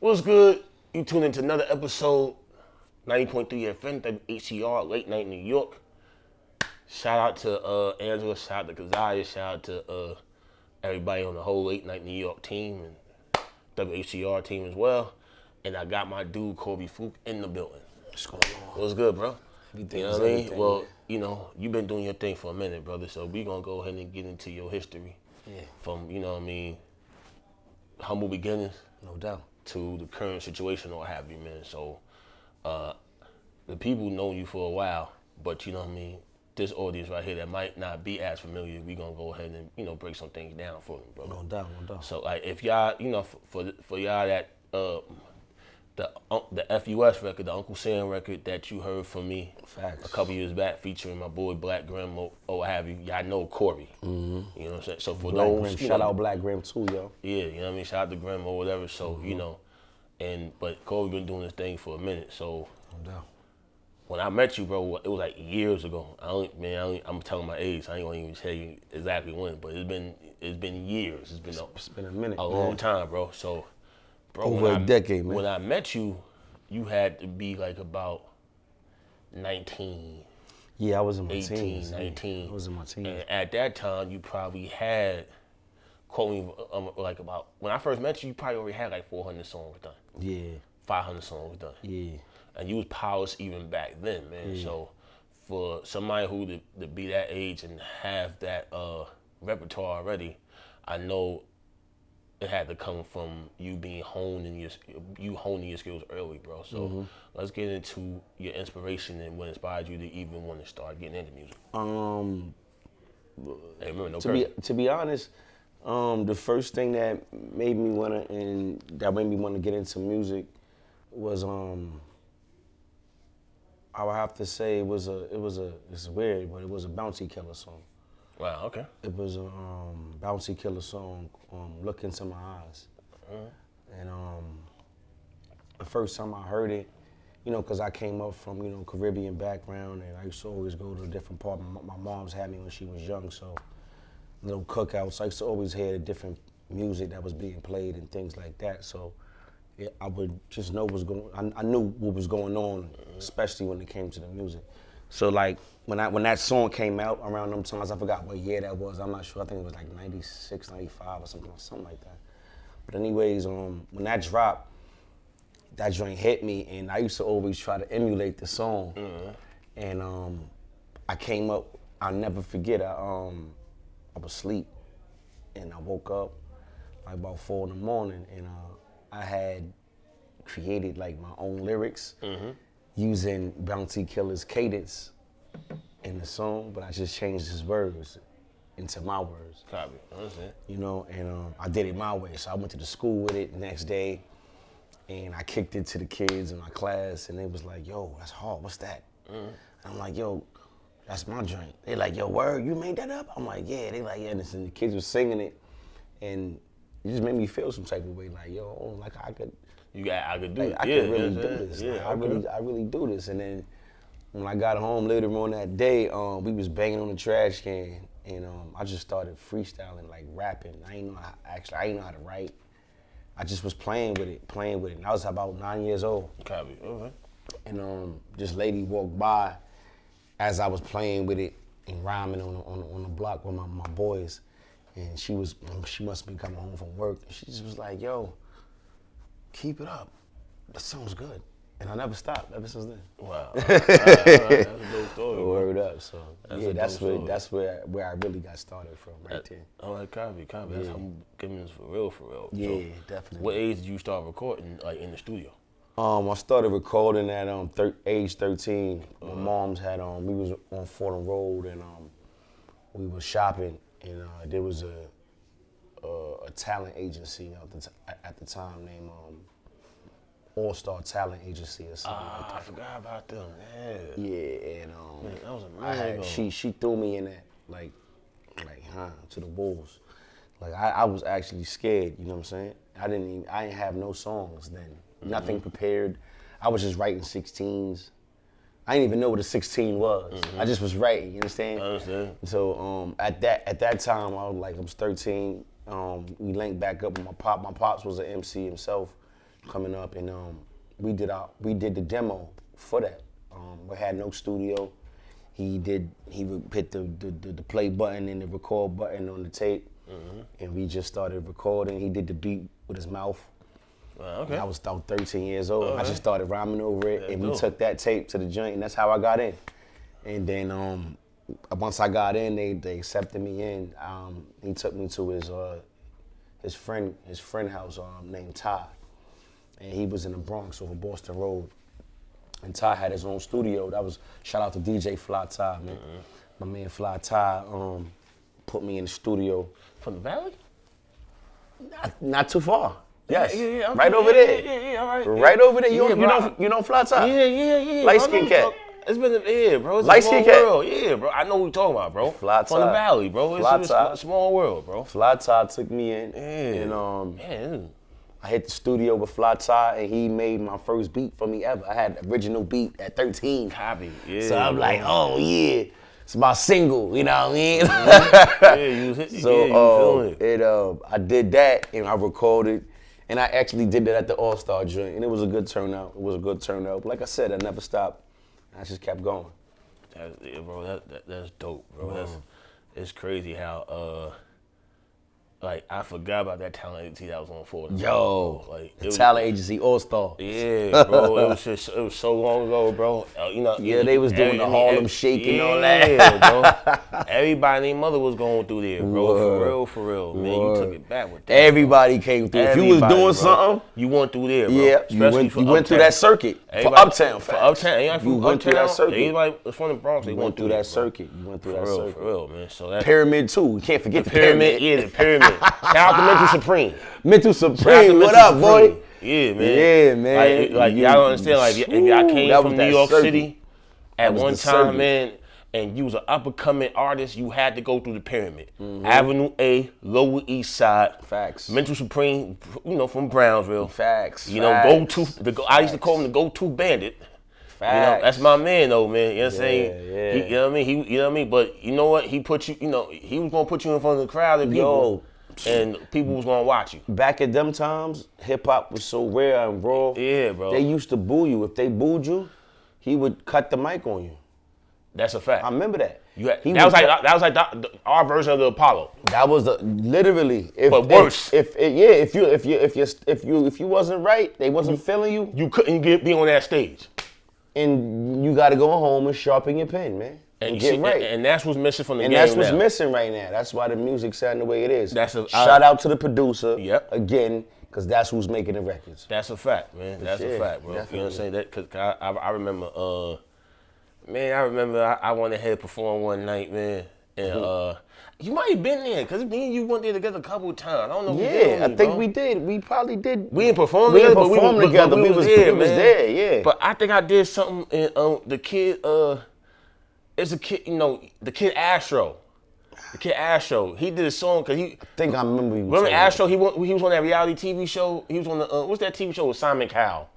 What's good? You tune into another episode, 90.3 FM, WHCR, Late Night New York. Shout out to Angela, shout out to Keziah, shout out to everybody on the whole Late Night New York team and WHCR team as well. And I got my dude, Cory Flook, in the building. What's going on? What's good, bro? Everything You know is what I mean? everything, Well, man. you know, you've been doing your thing for a minute, brother, so we going to go ahead and get into your history. Yeah. From, you know what I mean, humble beginnings No doubt. to the current situation or have you, man. So, the people know you for a while, but you know what I mean, this audience right here that might not be as familiar, we gonna go ahead and, you know, break some things down for them, brother. No doubt, no doubt. So, like, if y'all, you know, for y'all that, the FUS record, the Uncle Sam record that you heard from me Facts. a couple years back featuring my boy Black Grim or what have you, y'all know Cory. Mm-hmm. You know what I'm saying? So for Black those, Grim, you shout know, out Black Grim too, yo. yeah, you know what I mean? Shout out to Grim or whatever. So, you know, but Cory been doing this thing for a minute. So No doubt. when I met you, bro, it was like years ago. I'm telling my age. I ain't gonna even tell you exactly when, but it's been years. It's been a minute, a long man. time, bro. So, bro, Over a decade, man. When I met you, you had to be like about 19. Yeah, I was in my 18, teens. 19. I was in my teens. And at that time, you probably had, quote me, like about, when I first met you, you probably already had like 400 songs done, Yeah, 500 songs done. yeah. And you was polished even back then, man. Yeah. So for somebody who to be that age and have that repertoire already, I know it had to come from you being honing your skills early, bro. So let's get into your inspiration and what inspired you to even want to start getting into music. Hey, remember, no curse. To be honest, the first thing that made me wanna get into music was I would have to say it's weird, but it was a Bounty Killer song. Wow, okay. It was a Bouncy Killer song, Look Into My Eyes. And the first time I heard it, you know, because I came up from, you know, Caribbean background, and I used to always go to a different part. My mom's had me when she was young, so little cookouts. I used to always hear the different music that was being played and things like that. So yeah, I would just know I knew what was going on, especially when it came to the music. So like when that song came out around them times, I forgot what year that was. I'm not sure. I think it was like 96, 95 or something like that. But anyways, when that dropped, that joint hit me, and I used to always try to emulate the song. And I came up. I'll never forget. I was asleep, and I woke up like about 4 in the morning, and I had created like my own lyrics using Bounty Killer's cadence in the song, but I just changed his words into my words. Copy, I understand. You know, and I did it my way. So I went to the school with it the next day, and I kicked it to the kids in my class, and they was like, yo, that's hard, what's that? And I'm like, yo, that's my joint. They like, yo, word, you made that up? I'm like, yeah. They like, yeah, and the kids were singing it, and it just made me feel some type of way, like, yo, like I could do it. I could really do this. Yeah, Like, I really do this. And then when I got home later on that day, we was banging on the trash can, and I just started freestyling, like rapping. I didn't know how to write. I just was playing with it. And I was about 9 years old. Copy, okay. And this lady walked by as I was playing with it and rhyming on the block with my boys, and she must have been coming home from work. She just was like, yo, keep it up. That sounds good. And I never stopped ever since then. Wow. All right. That's a dope story, bro. Word up. So that's where I really got started from right there. All right, copy. That's how beginnings for real. Yeah, So, definitely. what age did you start recording, like, in the studio? I started recording at age 13. My mom's had we was on Fordham Road, and we was shopping, and there was a talent agency at the time named All-Star Talent Agency or something like that. I forgot about them. Yeah, and Man, that was a minute ago. she threw me in that like to the wolves. Like I was actually scared, you know what I'm saying? I didn't have no songs then. Nothing prepared. I was just writing 16s. I didn't even know what a 16 was. I just was writing, you understand? I understand. So at that time I was 13. We linked back up with my pop. My pops was an MC himself, coming up, and we did the demo for that. We had no studio. He hit the play button and the record button on the tape, and we just started recording. He did the beat with his mouth. Okay. I was about 13 years old. I just started rhyming over it, and we took that tape to the joint, and that's how I got in. And then once I got in, they accepted me in. He took me to his friend house named Ty, and he was in the Bronx over Boston Road. And Ty had his own studio. That was shout out to DJ Fly Ty, man. My man Fly Ty put me in the studio. From the Valley? Not too far. Yes, Yeah, okay. Right over there. Yeah, all right. Right over there. Yeah, You know Fly Ty? Yeah. Light skin cat. It's been bro. It's Light a small skin cat. world. Yeah, bro. I know what you're talking about, bro. Fly From the Ty. Valley, bro. Fly It's Ty. a small world, bro. Fly Ty took me in, Yeah. and Man. I hit the studio with Fly Ty, and he made my first beat for me ever. I had the original beat at 13. Copy. Yeah. So I'm like, oh yeah, it's my single. You know what I mean? Yeah, you feeling it. I did that, and I recorded, and I actually did that at the All-Star joint, and it was a good turnout. But like I said, I never stopped. I just kept going. Bro, that's dope, bro. It's crazy how like I forgot about that talent agency that was on 4. Yo, like the talent agency All-Star. Yeah, bro. It was so long ago, bro. Yeah, they was doing the Harlem Shake and all that. Yeah, bro. Everybody and their mother was going through there, bro. Word. For real, man. You took it back with that. Everybody came through. If you was doing something, you went through there, bro. yeah, you went through that circuit for Uptown. For Uptown, you went through that circuit. Anybody from the Bronx, they went through that circuit. You went through that circuit. For real, man. So that Pyramid too. We can't forget the pyramid. Yeah, the pyramid. Shout out to Mental Supreme. Mental Supreme. What up, boy? Yeah, man. Yeah, man. Like y'all don't understand. Like if y'all came from New York City at one time, man, and you was an up and coming artist, you had to go through the pyramid. Avenue A, Lower East Side. Facts. Mental Supreme, from Brownsville. Facts. I used to call him the go-to bandit. Facts. That's my man though, man. You know what I'm saying? Yeah. You know what I mean? You know what I mean? But you know what? He put you, he was gonna put you in front of the crowd of people. And people was gonna watch you. Back at them times, hip hop was so rare and raw. Yeah, bro. They used to boo you. If they booed you, he would cut the mic on you. That's a fact. I remember that. That was like our version of the Apollo. That was literally. But worse. If you wasn't right, they wasn't feeling you. You couldn't be on that stage. And you got to go home and sharpen your pen, man. And get right. And that's what's missing from the game. And that's what's missing right now. That's why the music sound the way it is. Shout out to the producer. Yep. Again, because that's who's making the records. That's a fact, man. That's a fact, bro. Definitely. You know what I'm saying? That because I remember, I went ahead and performed one night, man, and you might have been there because me and you went there together a couple of times. I don't know. Yeah, I think we did. We probably did. We didn't perform together, but we was there. Yeah. But I think I did something in the kid. It's a kid, the kid Astro. The kid Astro. He did a song because he. I think I remember you. Remember Astro? He was on that reality TV show. He was on the what's that TV show with Simon Cowell?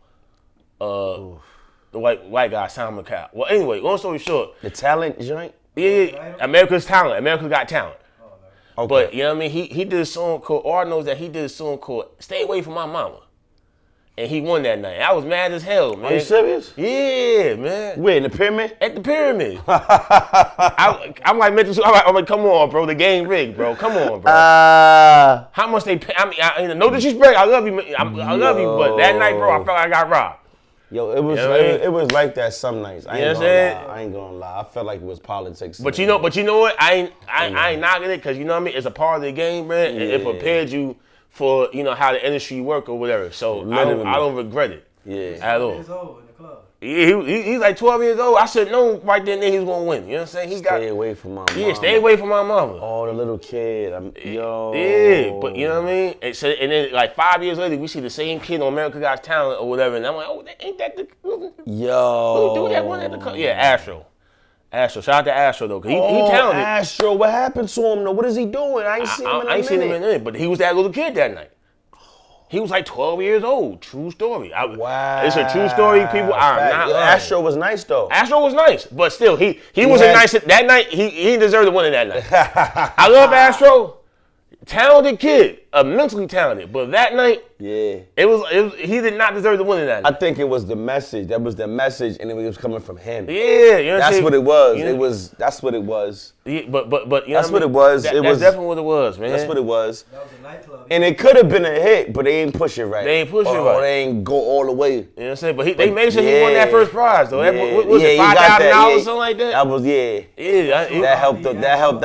The white guy, Simon Cowell. Well, anyway, long story short. The talent joint. Yeah, America's Talent. America Got Talent. Okay. But you know what I mean? He did a song called. All I know is that he did a song called "Stay Away from My Mama." And he won that night. I was mad as hell, man. Are you serious? Yeah, man. Where, in the pyramid? At the pyramid. I'm like, come on, bro. The game rigged, bro. Come on, bro. How much they pay? I mean, no disrespect. I love you. I love you, but that night, bro, I felt like I got robbed. Yo, it was like that some nights. I ain't gonna lie. I felt like it was politics. But you know what? I ain't knocking it because you know what I mean. It's a part of the game, man. And it prepared you for how the industry work or whatever. So I don't regret it. Yeah. At all. Years old in the club. Yeah, he's like 12 years old. I should know right then and there he was gonna win. You know what I'm saying? Stay away from my mama. Yeah, stay away from my mama. Oh, the little kid. Yo. Yeah, but you know what I mean? And then like 5 years later, we see the same kid on America Got Talent or whatever, and I'm like, oh, ain't that the yo? Who do that one at the club? Yeah, Astro. Shout out to Astro though, cause he talented. Astro, what happened to him though? What is he doing? I ain't seen him in a minute. I ain't seen him in a minute, but he was that little kid that night. He was like 12 years old. True story. Wow. It's a true story, people. I'm not lying. Astro was nice though. Astro was nice, but still, he was a nice that night. He deserved to win it that night. I love Astro. Talented kid, mentally talented, but that night Yeah. It was. He did not deserve to win that. I think it was the message. That was the message, and it was coming from him. Yeah, you know That's what it was. That's what it was. Yeah, but you That's know what it was. That's was definitely what it was, man. That's what it was. That was a nightclub. And it could have been a hit, but they ain't push it right. They ain't push it or right. They ain't go all the way. You know what I'm saying? But they made sure he won that first prize, though. Yeah. What was it, $5,000 or something like that? That was, yeah. Yeah. That helped out. That helped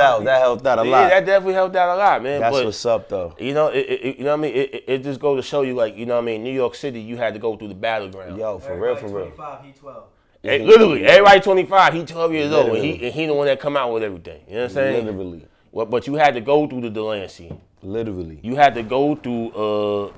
out a lot. Yeah, that definitely helped out a lot, man. That's but, what's up, though. You know, you know what I mean? It just goes to show you, like, you know what I mean? New York City, you had to go through the battleground. Yo, for real. 25, he 12. Literally, everybody 25, he 12 years old, and he the one that come out with everything. You know what I'm saying? Literally. But you had to go through the Delancey. Literally. You had to go through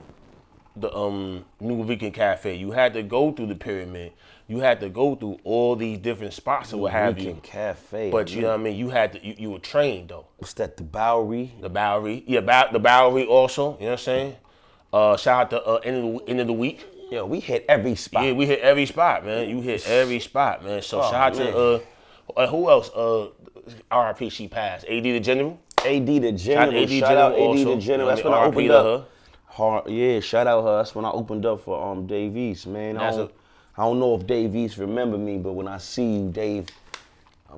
the New Weekend Cafe. You had to go through the Pyramid. You had to go through all these different spots or what have you. Weekend Cafe. But you know what I mean? You had to. You were trained though. What's that? The Bowery. The Bowery. Yeah, the Bowery also. You know what I'm saying? Shout out to end of the week. Yo, we hit every spot. Yeah, we hit every spot, man. You hit every spot, man. So shout out to who else? RIP, she passed. AD the General. AD the General. Shout out AD the General. That's when I opened up. Yeah, shout out her. That's when I opened up for Dave East, man. I don't know if Dave East remember me, but when I see you, Dave, I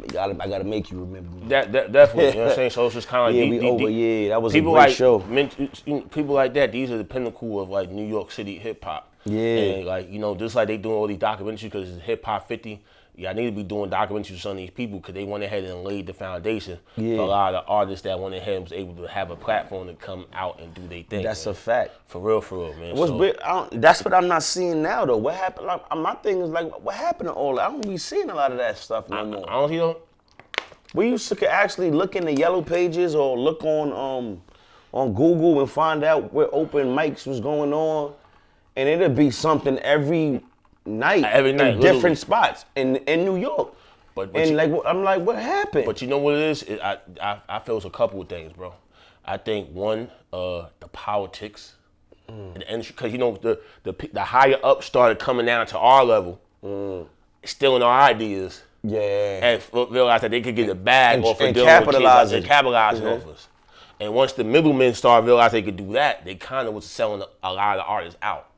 gotta make you remember me. That definitely, you know what I'm saying? So it's just kind of like that was a great show. People like that, these are the pinnacle of like New York City hip hop. Yeah. And like, you know, just like they doing all these documentaries because it's Hip Hop 50. Yeah, I need to be doing documentaries with some of these people because they went ahead and laid the foundation for a lot of the artists that went ahead and was able to have a platform to come out and do their thing. That's man. a fact. For real, man. That's what I'm not seeing now, though. What happened? Like, my thing is like, what happened to all that? I don't be seeing a lot of that stuff no more. I don't see them. We used to actually look in the yellow pages or look on Google and find out where open mics was going on, and it'd be something every night in different spots in New York. I'm like, what happened? But you know what it is? I feel it's a couple of things, bro. I think one, the politics, because you know the higher up started coming down to our level, stealing our ideas. Yeah. And realized that they could get a bag off of capitalizing off us. And once the middlemen started realizing they could do that, they kind of was selling a lot of the artists out.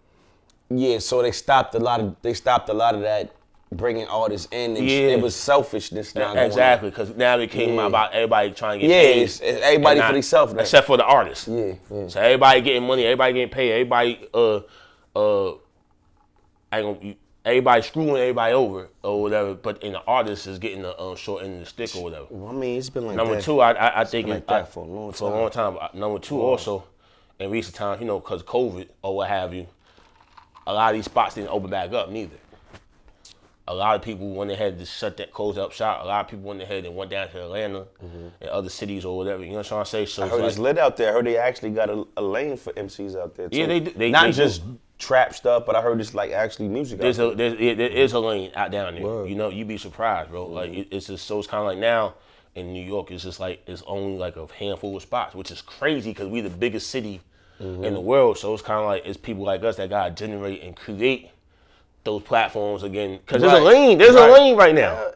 Yeah, so they stopped a lot of that bringing artists in. And it was selfishness now. Exactly, because now it came about everybody trying to get paid. It's everybody for themselves. Except for the artists. Yeah. So everybody getting money, everybody getting paid, everybody screwing everybody over or whatever, but the artist is getting the short end of the stick or whatever. Well, I mean, it's been like number that. Two, I think like that for a long time. For a long time. Number two, also, in recent times, you know, because COVID or what have you, a lot of these spots didn't open back up neither. A lot of people went ahead to shut that, close up shop. A lot of people went ahead and went down to Atlanta and other cities or whatever. You know what I'm trying to say? So I heard it's lit out there. I heard they actually got a lane for MCs out there too. Yeah, they not just trap stuff, but I heard it's like actually music. There is a lane out down there. Word. You know, you'd be surprised, bro. Like it's just so it's kind of like now in New York, it's just like it's only like a handful of spots, which is crazy because we're the biggest city in the world. So it's kind of like it's people like us that gotta generate and create those platforms again. Because there's a lane. There's a lane right now.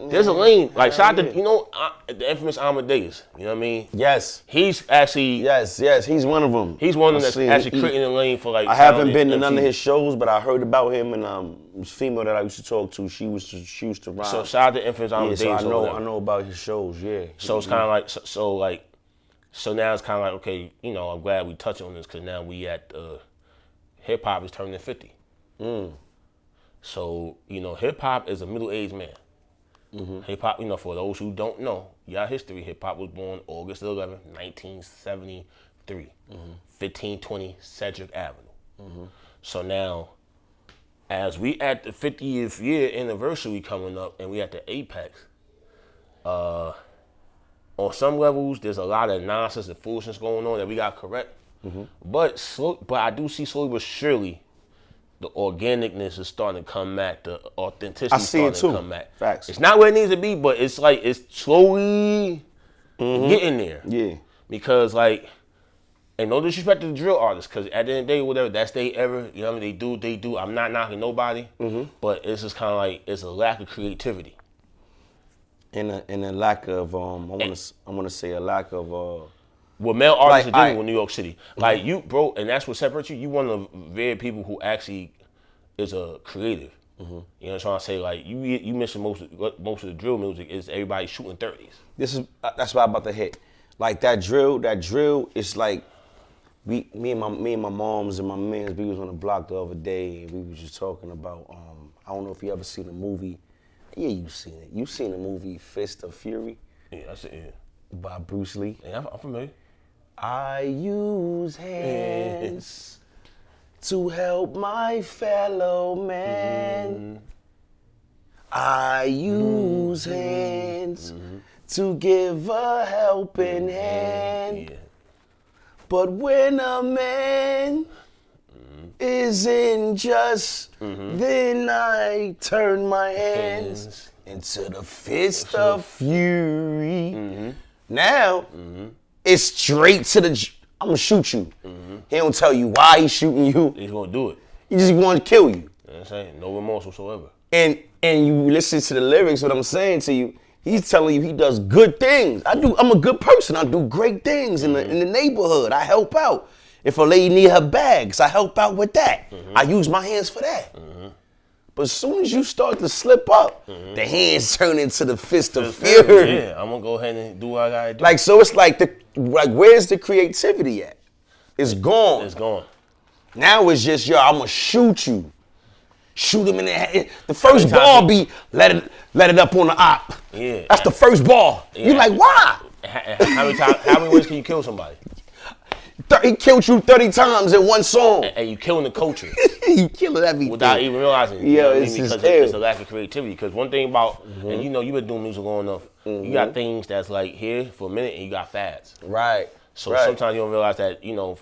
There's a lane. Like shout out to the infamous Amadeus. You know what I mean? Yes. He's actually Yes. He's one of them. He's one of them that's actually creating a lane for like. I haven't been to none of his shows, but I heard about him and this female that I used to talk to. She used to rhyme. So shout out to infamous Amadeus. Yeah, so I know about his shows. Yeah. So it's kind of like so now it's kind of like okay, you know, I'm glad we touched on this because now we at hip hop is turning 50. So, you know, hip-hop is a middle-aged man. Hip-hop, you know, for those who don't know, y'all history, hip-hop was born August 11, 1973, 1520 Cedric Avenue. So now, as we at the 50th year anniversary coming up and we at the apex, on some levels, there's a lot of nonsense and foolishness going on that we got to correct. But I do see slowly but surely, the organicness is starting to come back. The authenticity is starting to come back. Facts. It's not where it needs to be, but it's like it's slowly getting there. Yeah. Because like, and no disrespect to the drill artists, because at the end of the day, whatever, that's they ever, you know what I mean? They do. I'm not knocking nobody, but it's just kind of like it's a lack of creativity. And a lack of I want to say a lack of Well, male artists Like, in general in New York City. Like you, bro, and that's what separates you. You one of the very people who actually is a creative. You know what I'm trying to say? Like you missing most of the drill music is everybody shooting 30s. That's what I'm about to hit. Like that drill is like me and my moms and my mans, we was on the block the other day and we was just talking about I don't know if you ever seen a movie. Yeah, you seen it. You seen the movie Fist of Fury? Yeah, that's it. Yeah. By Bruce Lee. Yeah, I'm familiar. I use hands to help my fellow man. I use hands to give a helping hand. Yeah. But when a man isn't just, then I turn my hands into the fist of fury. Now, it's straight to the, I'm gonna shoot you. He don't tell you why he's shooting you. He's gonna do it. He just want to kill you. You know what I'm saying? No remorse whatsoever. And you listen to the lyrics, what I'm saying to you, he's telling you he does good things. I'm a good person. I do great things in the neighborhood. I help out. If a lady need her bags, I help out with that. I use my hands for that. But as soon as you start to slip up, the hands turn into the fist of fury. Yeah, I'm gonna go ahead and do what I gotta do. Like, so it's like where's the creativity at? It's gone. It's gone. Now it's just, yo, I'm gonna shoot you. Shoot him in the head. The first ball be let it up on the op. Yeah. That's the first ball. Yeah. You like, why? How many ways can you kill somebody? He killed you 30 times in one song. And you killing the culture. You killing everything. Without even realizing it. Yeah, You know what I it's mean? just Because it's a ill. lack of creativity. Because one thing about, and you know, you've been doing music long enough, you got things that's like here for a minute and you got fads. Right. So right. sometimes you don't realize that, you know,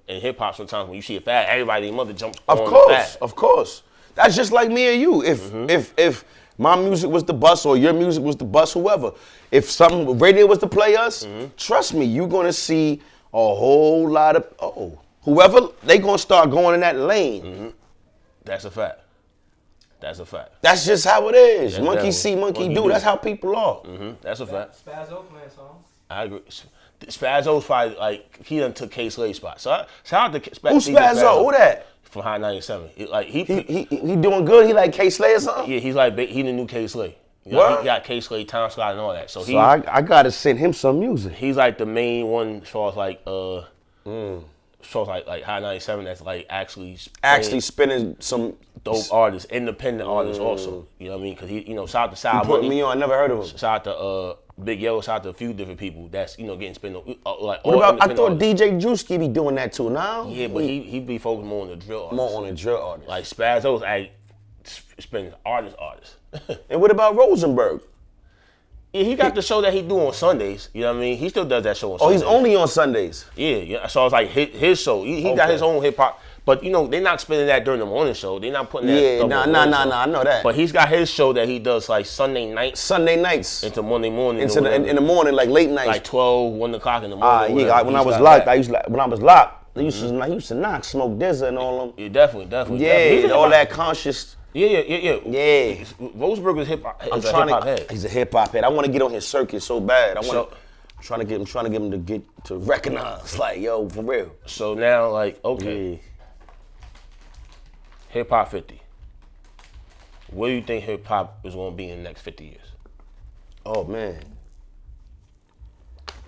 in hip hop sometimes when you see a fad, everybody, their mother jumps Of on the course, fad. of course. That's just like me and you. If my music was the bus or your music was the bus, whoever, if some radio was to play us, trust me, you're gonna see a whole lot of whoever, they gonna start going in that lane. That's a fact. That's a fact. That's just how it is. That's Monkey definitely- see, monkey monkey do. do. That's how people are. That's a fact. Spazzo playing songs. I agree. Spazzo's probably like, he done took K-Slade's spot. So shout out to Who's Spazzo? Who that? From High 97. He doing good. He like K-Slay or something. Yeah, he's like, he the new K-Slade. You know, What? he got K-Slade, Time Scott, and all that. So, So I gotta send him some music. he's like the main one as far as like, as far as like High 97 that's like actually Spinning some. dope artists, independent artists also. You know what I mean? Because he, you know, shout out to Sal Put Money. me on. I never heard of him. Shout out to Big Yellow, shout out to a few different people that's, you know, getting spin like What all about? I independent thought artists. DJ Drewski be doing that too. Now. Yeah, but he be focused more on the drill artists. more on the drill artist. Like Spazzo's like spinning artist. And what about Rosenberg? Yeah, he got the show that he do on Sundays. You know what I mean? He still does that show on Oh, Sundays. he's only on Sundays. Yeah. So it's like his show. He got Okay. his own hip hop. But you know, they're not spinning that during the morning show. They're not putting that Yeah, stuff nah, on the morning show. I know that. But he's got his show that he does like Sunday nights Sunday nights into Monday morning. into or the, whatever. in the morning, like late nights. like 12, 1 o'clock in the morning. or Yeah. whatever. When I He's was got locked, that. when I was locked, I used to knock, smoke Dizza and all them. Yeah, definitely. Yeah, He's a all hip-hop- that conscious. Yeah. Yeah. Rosenberg is hip hop. I'm Is a trying hip hop to. head. He's a hip hop head. I want to get on his circuit so bad. I'm So- trying to get him to recognize, like, yo, for real. So now, like, okay, Yeah. hip hop 50. Where do you think hip hop is going to be in the next 50 years? Oh man,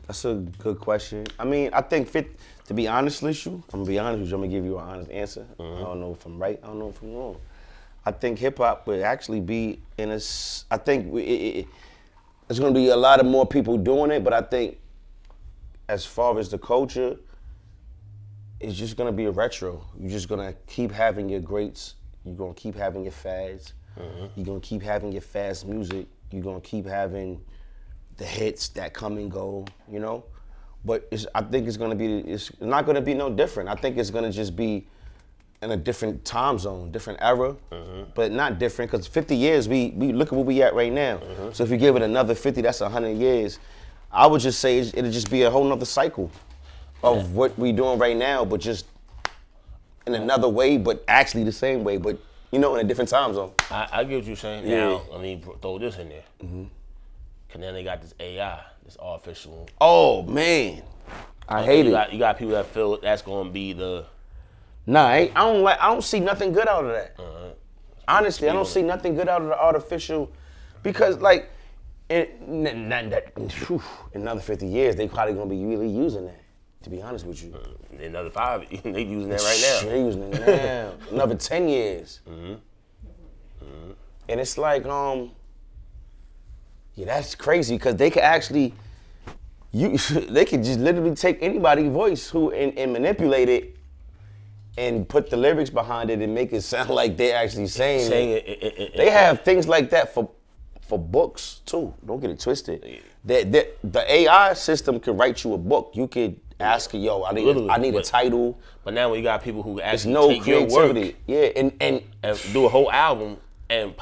that's a good question. I mean, I think to be honest with you, I'm gonna be honest with you. I'm gonna give you an honest answer. I don't know if I'm right. I don't know if I'm wrong. I think hip hop would actually be in a. I think there's gonna be a lot of more people doing it, but I think as far as the culture, it's just gonna be a retro. You're just gonna keep having your greats. You're gonna keep having your fads. You're gonna keep having your fast music. You're gonna keep having the hits that come and go, you know? But I think it's not gonna be no different. I think it's gonna just be in a different time zone, different era, but not different, because 50 years, we look at where we at right now. So if you give it another 50, that's 100 years. I would just say it'll just be a whole nother cycle of what we doing right now, but just in another way, but actually the same way, but you know, in a different time zone. I get what you're saying. Yeah. Now, let me throw this in there. Because then they got this AI, this artificial. Oh man, I hate You got people that feel that's gonna be the. Nah, I don't see nothing good out of that. Honestly, I don't see nothing good out of the artificial, because like, in another 50 years, they probably gonna be really using that. To be honest with you, In another 5, they using that right now. They using it now. Another 10 years. And it's like, yeah, that's crazy, because they could actually, they could just literally take anybody's voice and manipulate it and put the lyrics behind it and make it sound like they're actually saying it. They have things like that for books too. Don't get it twisted. The AI system can write you a book. You could ask it, yo, I need a title. But now when you got people who actually no take your creativity. work, and do a whole album and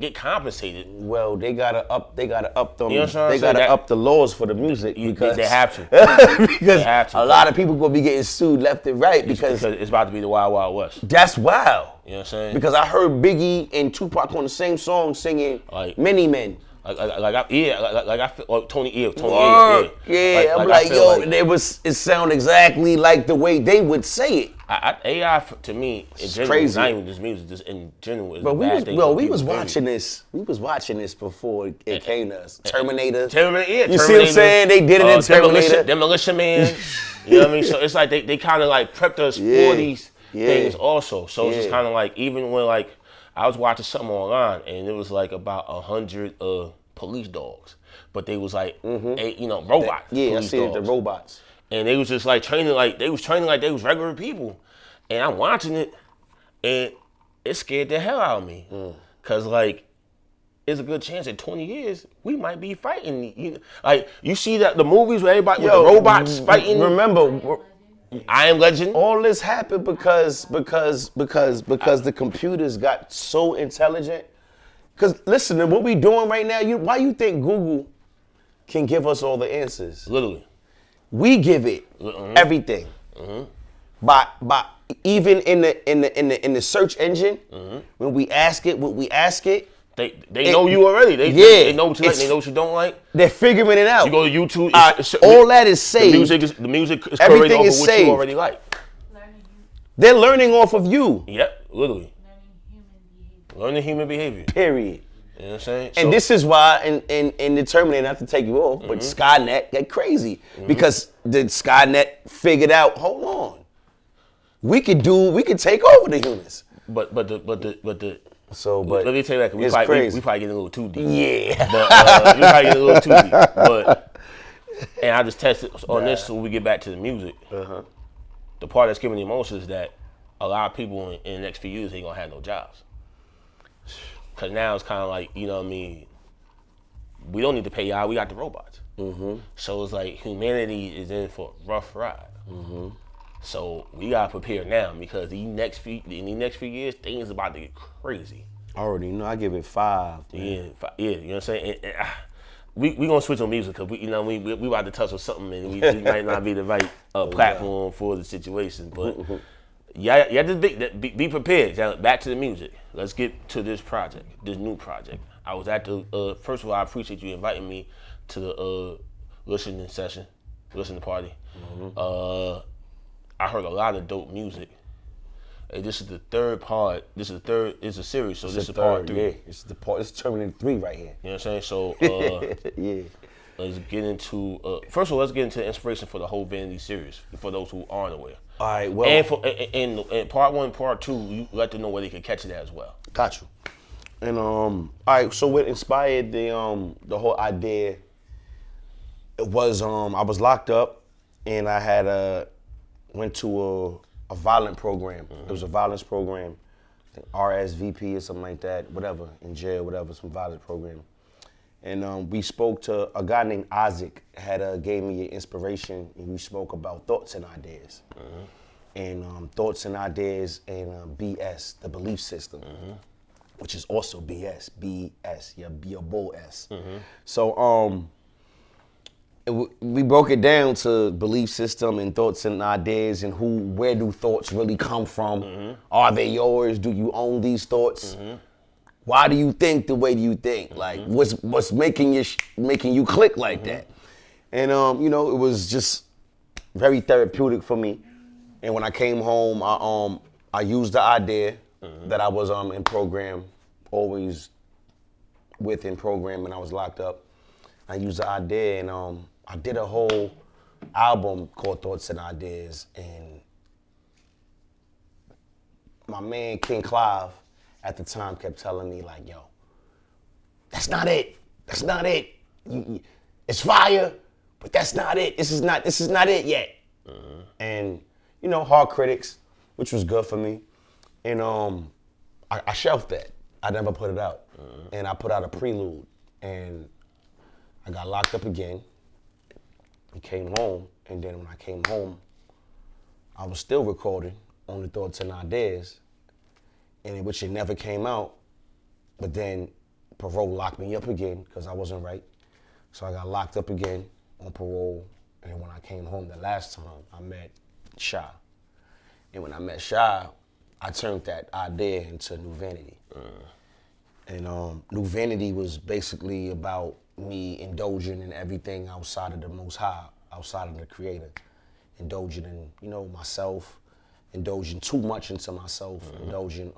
get compensated. Well, they gotta up them. You know what I'm they saying? gotta up the laws for the music, because they have to. because They have to. a lot of people gonna be getting sued left and right because it's about to be the Wild Wild West. that's wild. You know what I'm saying? Because I heard Biggie and Tupac on the same song singing Like- Many Men. I feel Tony E. Word. Yeah, I'm like, I feel yo, it sound exactly like the way they would say it. AI to me, in general, crazy. not even just music, just in general, is But a bad thing. for we people, was period. watching this. We was watching this before it came to us. Terminator. You see what I'm saying? They did it in Terminator. Demolition Man. You know what I mean? So it's like they kind of like prepped us for these things also. So it's just kind of like, even when like I was watching something online and it was like about 100 police dogs, but they was like robots. I see it, the robots. And they was just like training like they was regular people. And I'm watching it and it scared the hell out of me. Cause like it's a good chance in 20 years we might be fighting. Like you see that the movies where everybody with the robots fighting. Remember, I Am Legend. all this happened because the computers got so intelligent. Because listen, to what we doing right now, why you think Google can give us all the answers? Literally. We give it everything. By even in the search engine, when we ask it what we ask it, They know you already. They know what you like. They know what you don't like. they're figuring it out. You go to YouTube. All that is saved. The music is Everything correlated is off of what saved. you already like. They're learning off of you. Yep, literally. Learning human behavior. Period. You know what I'm saying? And this is why in the Terminator, not to take you off, but Skynet got crazy. Because the Skynet figured out, hold on. We could take over the humans. But the But let me tell you that, 'cause we probably getting a little too deep. Yeah. But we probably getting a little too deep. But and I just tested on this so we get back to the music. The part that's giving the emotion is that a lot of people in the next few years ain't gonna have no jobs. Cause now it's kind of like, you know what I mean, we don't need to pay y'all, we got the robots. So it's like humanity is in for a rough ride. So we gotta prepare now, because in the next few years, things about to get crazy. I already know. I give it 5. Yeah, you know what I'm saying? We gonna switch on music, because we about to touch on something, and we might not be the right platform for the situation. But yeah, just be prepared. Now, back to the music. Let's get to this project, this new project. I was at the first of all, I appreciate you inviting me to the listening party. I heard a lot of dope music. And this is the third part. It's a series, so this is part 3. Yeah, it's Terminator 3 right here. You know what I'm saying? So Yeah. let's get into first of all, let's get into the inspiration for the whole Vanity series, for those who aren't aware. All right, well. And part 1, part 2, you let them know where they can catch it as well. Got you. And all right, so what inspired the whole idea? It was I was locked up, and I had went to a violent program. It was a violence program, I think RSVP or something like that, whatever, in jail, whatever, some violence program. And we spoke to a guy named Isaac, gave me an inspiration, and we spoke about thoughts and ideas. And thoughts and ideas and BS, the belief system, which is also BS, your bull S. So we broke it down to belief system and thoughts and ideas, and where do thoughts really come from? Are they yours? Do you own these thoughts? Why do you think the way you think? Like, what's making you click like that? And it was just very therapeutic for me. And when I came home, I used the idea that I was in program, always in program when I was locked up. I used the idea and I did a whole album called Thoughts and Ideas. And my man King Clive at the time kept telling me like, yo, that's not it. That's not it. It's fire, but that's not it. This is not it yet. And you know, hard critics, which was good for me. And I shelved that. I never put it out. And I put out a prelude. And I got locked up again. I came home. And then when I came home, I was still recording on the Thoughts and Ideas, and which it never came out. But then parole locked me up again because I wasn't right. So I got locked up again on parole. And when I came home the last time, I met Shy. And when I met Shy, I turned that idea into New Vanity. And New Vanity was basically about me indulging in everything outside of the Most High, outside of the Creator. Indulging in, you know, myself, indulging too much into myself, indulging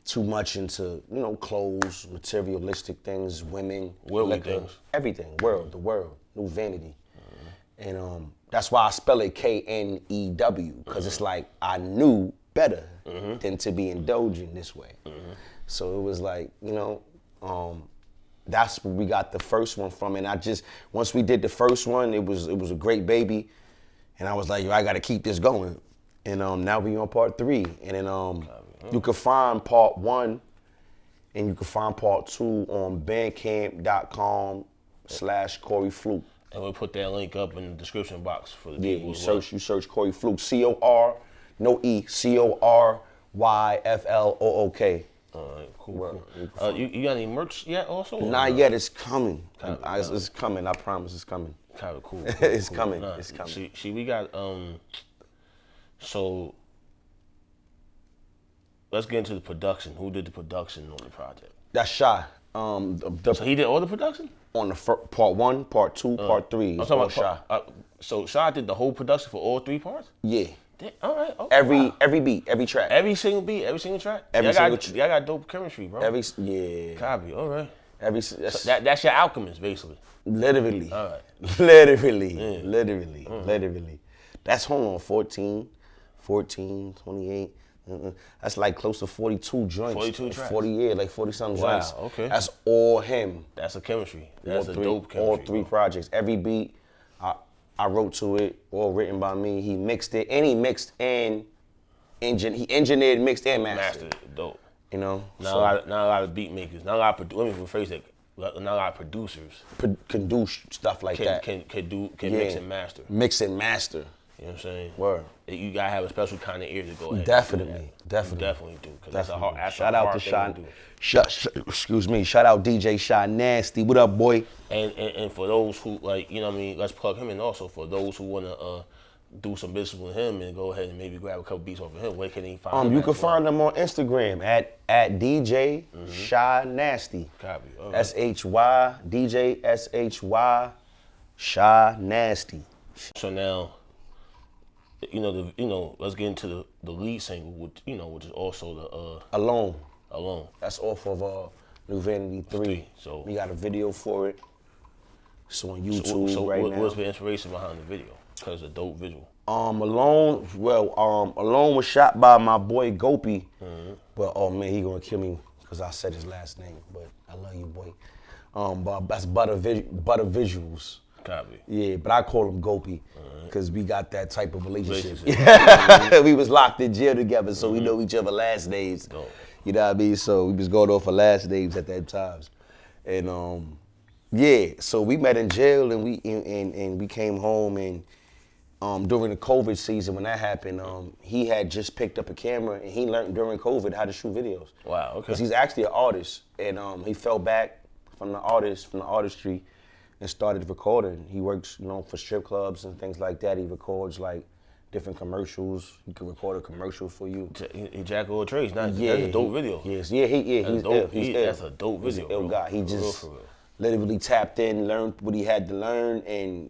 too much into, you know, clothes, materialistic things, women, Worldly liquor, things. everything, the world, New Vanity. And that's why I spell it K-N-E-W, because it's like I knew better than to be indulging this way. So it was like, you know, that's where we got the first one from. And once we did the first one, it was a great baby. And I was like, yo, I gotta keep this going. And now we on part 3. And then you can find part 1 and you can find part 2 on bandcamp.com/Cory Flook. And we'll put that link up in the description box for the Yeah, people. you search Cory Flook, C-O-R, no E, C-O-R-Y-F-L-O-O-K. All right, cool. You got any merch yet also? Not yet, it's coming. It's coming, I promise it's coming. kind of cool. It's cool. coming, Nah, it's coming. See, we got, so let's get into the production. Who did the production on the project? That's Shy. So he did all the production? On the part 1, part 2, part 3. I'm talking about Shy. So Shy did the whole production for all 3 parts? Yeah. All right. Okay. Every beat, every track. Every single beat, every single track? Y'all got dope chemistry, bro. Yeah. Copy, all right. So That's your alchemist, basically. literally. All right. Literally. That's hold on, 14, 28. That's like close to 42 joints. 42 tracks. 40-something Wow, joints. okay. That's all him. That's a chemistry. That's all a three, dope chemistry. all 3 bro. projects. Every beat, I wrote to it, all written by me. He mixed it, and he mixed and he engineered, mixed, and mastered. Mastered it, dope. You know? Not a lot of beat makers. Not a lot of let me rephrase that. Not a lot of producers Can do stuff like that. can mix and master. Mix and master. You know what I'm saying? Word. You gotta have a special kind of ear to go ahead. Definitely. You Definitely. definitely do. Cause that's a hard. That's Shout a out hard to thing Shy. to do. Excuse me. Shout out DJ Shy Nasty. What up, boy? And for those who like, you know what I mean, let's plug him in also. For those who wanna do some business with him and go ahead and maybe grab a couple beats off of him, where can they find him? You can find him on Instagram at DJ Shy Nasty. Copy. All right. SHY DJ SHY Shy Nasty. So now, let's get into the lead single, which is also the Alone. Alone. That's off of New Vanity 3. So we got a video for it. It's on YouTube So right now. what's the inspiration behind the video? Because it's a dope visual. Alone was shot by my boy Gopi. But oh man, he gonna kill me because I said his last name. But I love you, boy. But that's Butter Visuals. Copy. Yeah, but I call him Gopi because we got that type of relationship. We was locked in jail together, so we know each other last names. Dope. You know what I mean? So we was going off for last names at that times. And yeah, so we met in jail and we came home and during the COVID season when that happened, he had just picked up a camera and he learned during COVID how to shoot videos. Wow, okay. Because he's actually an artist and he fell back from the artistry and started recording. He works, for strip clubs and things like that. He records like different commercials. He can record a commercial for you. He jack of all trades. That's a dope video. Yes, yeah, he's ill. He's ill. That's a dope video. He's an ill guy. He just for real. literally tapped in, learned what he had to learn, and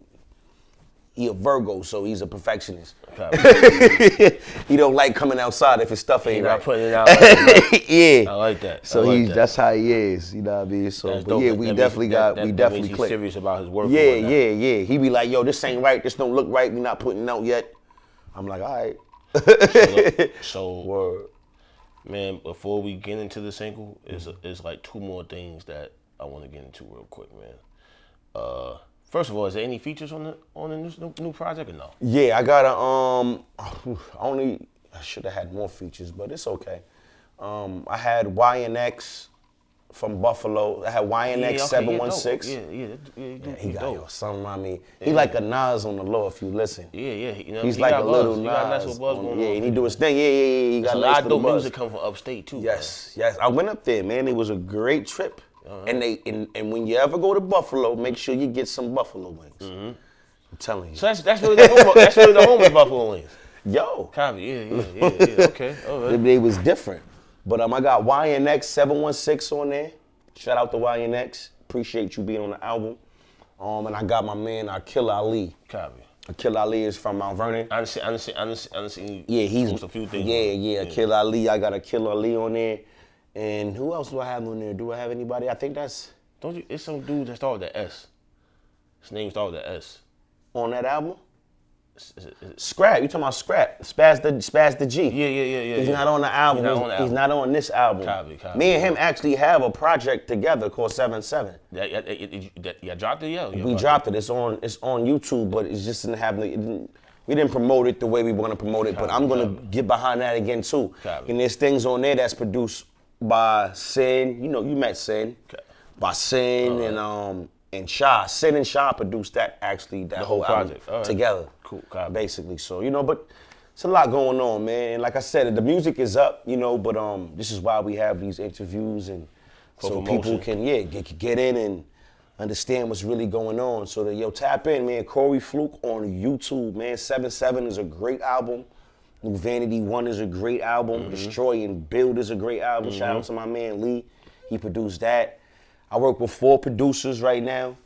he a Virgo, so he's a perfectionist. Okay. He don't like coming outside if his stuff ain't Not right. putting it out. Right. Yeah. I like that. So I like that. that's how he is, you know what I mean? So, That's but dope. yeah, That we means- definitely that definitely means he's clicked. serious about his work. Yeah, and whatnot. yeah. He be like, yo, this ain't right. This don't look right. We not putting it out yet. I'm like, all right. So Word. man, before we get into the single, is like two more things that I want to get into real quick, man. First of all, is there any features on the new project or no? Yeah, I got I should have had more features, but it's okay. I had YNX from Buffalo. I had YNX 716. He got yo, something I mean. He like a Nas on the low if you listen. Yeah. You know, He's he like got a buzz. little He got nice Nas. little buzz going Yeah, on. and he do his thing. Yeah. He got a a lot nice of little dope buzz. music come from upstate too. Yes. I went up there, man. It was a great trip. And when you ever go to Buffalo, make sure you get some buffalo wings. I'm telling you. So that's really the home. That's really the home of Buffalo Wings. Yo. Copy. Yeah. Okay. All right. They was different. But I got YNX 716 on there. Shout out to YNX. Appreciate you being on the album. And I got my man Akil Ali. Copy. Akil Ali is from Mt.Vernon. I understand. Yeah, he's post a few things. Yeah. Akil Ali. I got Akil Ali on there. And who else do I have on there? Do I have anybody? I think that's Don't you? It's some dude that started with the S. His name started with the S. on that album. Is it- Scrap. You talking about Scrap? Spaz the G. Yeah. He's not on the album. He's not on the He's album. not on this album. Copy. Me and him actually have a project together called 7-7. Yeah, dropped it, yeah. We dropped it. It's on YouTube, but it's just didn't have we didn't promote it the way we want to promote it. But I'm gonna get behind that again too. Copy. And there's things on there that's produced by Sin. You know, you met Sin. By Sin and Sha. Sin and Sha produced that whole album project. All right. together. Cool. Copy. Basically. So, but it's a lot going on, man. And like I said, the music is up, but this is why we have these interviews and For so promotion. people can get in and understand what's really going on. So tap in, man. Cory Flook on YouTube, man. 7-7 is a great album. New Vanity 1 is a great album. Destroy and Build is a great album. Shout out to my man Lee. He produced that. I work with 4 producers right now.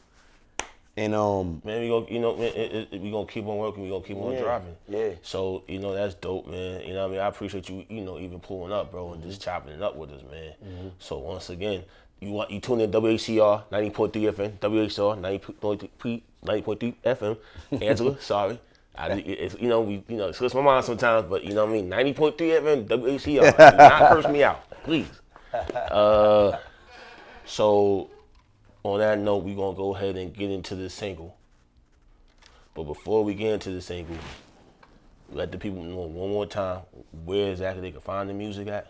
And Man, we gonna keep on working. We gonna keep on driving. Yeah. So that's dope, man. You know what I mean? I appreciate you. Even pulling up, bro, and just chopping it up with us, man. So once again, you tune in WHCR 90.3 FM, WHCR 90.3 FM. Angela, sorry. It slips my mind sometimes, but you know what I mean. 90.3 FM, WHCR. Do not curse me out, please. So. On that note, we're going to go ahead and get into the single. But before we get into the single, let the people know one more time where exactly they can find the music at.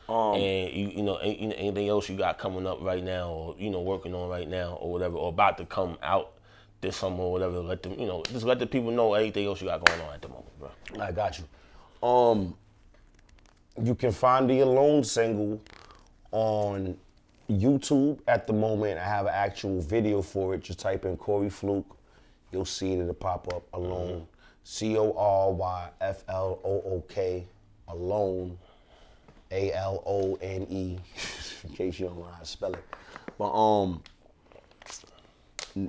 And anything else you got coming up right now, or working on right now, or whatever, or about to come out this summer or whatever. Let them, just let the people know anything else you got going on at the moment, bro. I got you. You can find the Alone single on YouTube at the moment. I have an actual video for it. Just type in Cory Flook. You'll see it. It'll pop up. Alone. CORYFLOOK. Alone. ALONE. In case you don't know how to spell it. But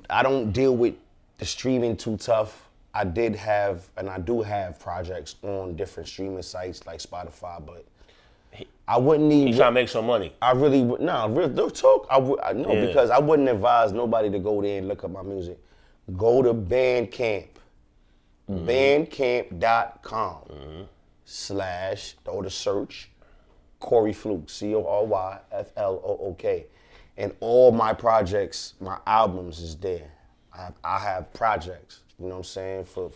I don't deal with the streaming too tough. I did have, and I do have projects on different streaming sites like Spotify, but I wouldn't need. You trying to make some money? I really would. No, real talk. Because I wouldn't advise nobody to go there and look up my music. Go to Bandcamp. Bandcamp.com / or the search Cory Flook, CORYFLOOK. And all my projects, my albums is there. I have projects, you know what I'm saying, for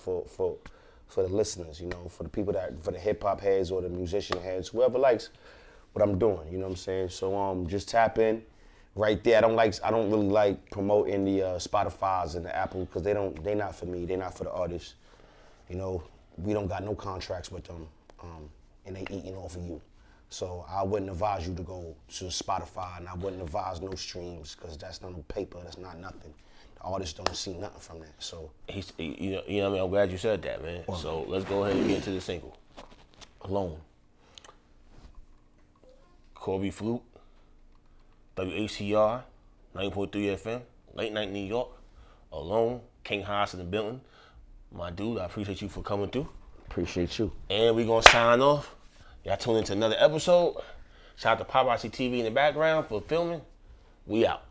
the listeners, for the people for the hip hop heads or the musician heads, whoever likes what I'm doing, you know what I'm saying? So just tap in right there. I don't really like promoting the Spotify's and the Apple because they not for me, they're not for the artists. We don't got no contracts with them, and they eating off of you. So I wouldn't advise you to go to Spotify, and I wouldn't advise no streams because that's not no paper, that's not nothing. The artists don't see nothing from that. So You know what I mean? I'm glad you said that, man. So let's go ahead and get into the single. Alone. Cory Flook, WHCR, 90.3 FM, late night New York, Alone, King Haas in the building. My dude, I appreciate you for coming through. Appreciate you. And we gonna sign off. Y'all tune into another episode. Shout out to Paparazzi TV in the background for filming. We out.